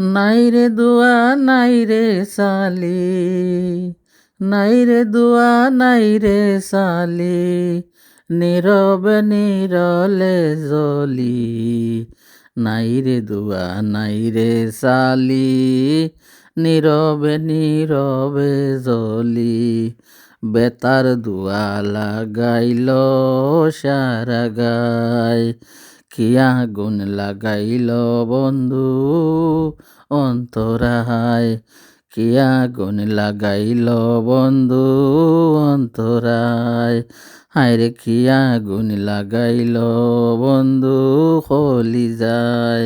নাই রে দুয়া নাই রে সালি, নাই রে দুয়া নাই রে সালি, নীরবে নীরলে জলি। নাই রে দুয়া নাই রে সালি, নীরবে নীরবে জলি। বেতার দুয়া লাগাইল সারা গায়, কি আগুন লাগাইল বন্ধু অন্তরায়, কি আগুন লাগাইল বন্ধু অন্তরায়। হায়রে কি আগুন লাগাইল বন্ধু কলিজায়।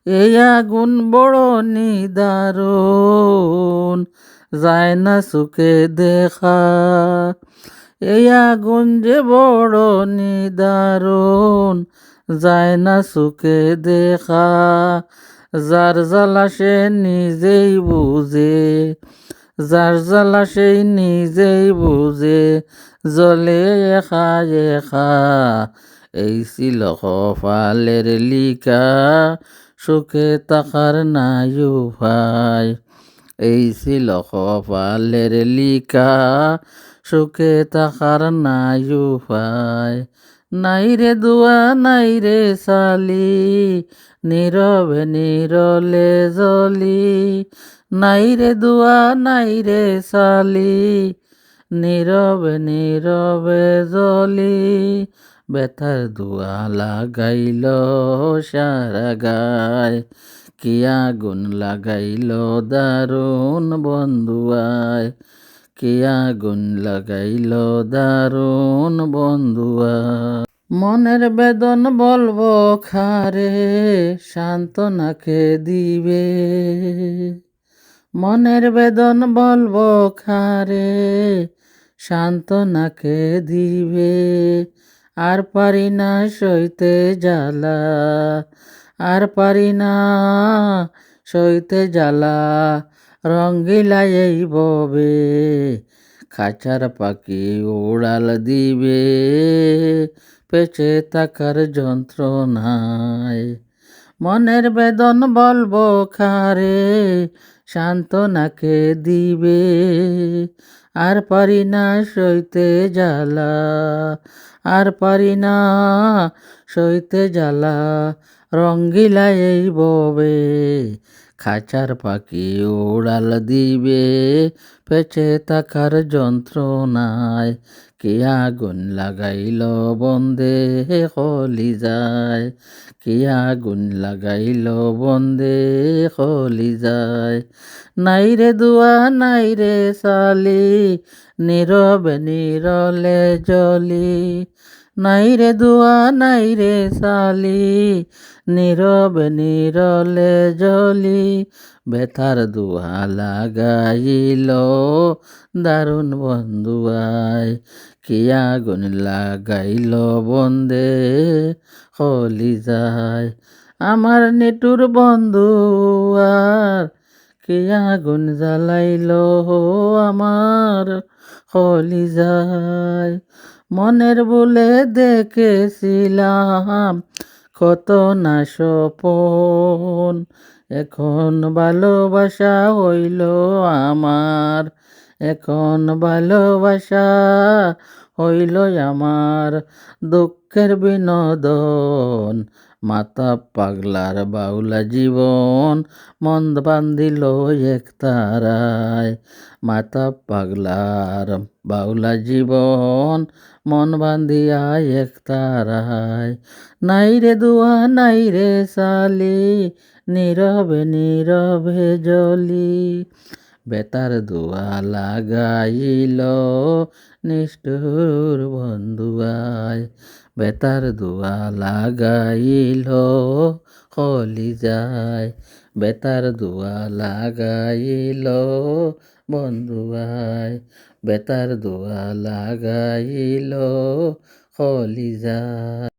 এই আগুন বড় নিদারুণ, যায় না সুখে দেখা। এই আগুন যে বড় নিদারুণ, যায় না সুখে দেখা। যার জ্বালা সে নিজেই বুঝে, যার জ্বালা সেই নিজেই বুঝে, জ্বলে একা একা। এই ছিল কপালের লিখা, সুখে থাকার নাই উপায়। এই ছিল কপালের লিখা, সুখে থাকার নাই উপায়। নাই রে দুয়া নাই রে সালি, নীরবে নীরলে জলি। নাই রে দুয়া নাই রে সালি, নীরবে নীরবে জলি। ব্যথার দুয়া লাগাইল সারা গায়, কি আগুন লাগাইল দারুণ বন্ধুয়ায়, কি আগুন লাগাইল দারুণ বন্ধুয়ায়। মনের বেদন বলবো খারে, সান্ত্বনাকে দিবে। মনের বেদন বলবো খারে, সান্ত্বনাকে দিবে। আর পারি না সইতে জ্বালা, আর পারি না সইতে জ্বালা। রঙ্গিলা এই ববে, খাঁচার পাখি উড়াল দিবে। পেঁচে থাকার যন্ত্রণায় মনের বেদন বলবো খারে, সান্ত্বনাকে দিবে। আর পারি না সইতে জ্বালা, আর পারি না সইতে জ্বালা। রঙ্গিলা এই ববে, খাঁচার পাখি উড়াল দিবে। পেঁচে থাকার যন্ত্রণায় কি আগুন লাগাইল বন্দে কলিজায়, কি আগুন লাগাইল বন্দে কলিজায়। নাই রে দুয়া নাই রে সালি, নীরবে নীরলে জলি। নাই রে দুয়া নাই রে সালি, নীরবে নীরলে জলি। ব্যথার দুয়া লাগাইল দারুণ বন্ধুয়ায়, কি আগুন লাগাইল বন্দে কলিজায়। আমার নিটুর বন্ধু আর কি আগুন জ্বালাইল আমার কলিজায়। মনের বলে দেখেছিলাম কত না স্বপন, এখন ভালোবাসা হইল আমার, এখন ভালোবাসা হইল আমার। দুঃখের বিনোদন মাতা পাগলার বাউলা জীবন, মন বান্ধিল এক তারায়। মাতা পাগলার বাউলা জীবন, মন বান্ধিয়া এক তারায়। নাই রে দুয়া নাই রে সালি, নীরবে নীরবে জলি। বেতার দুয়া লাগাইল নিষ্ঠুর বন্ধুয়ায়, বেতার দুয়া লাগাইল কলিজায়। বেতার দুয়া লাগাইল বন্ধুয়ায়, বেতার দুয়া লাগাইল কলিজায়।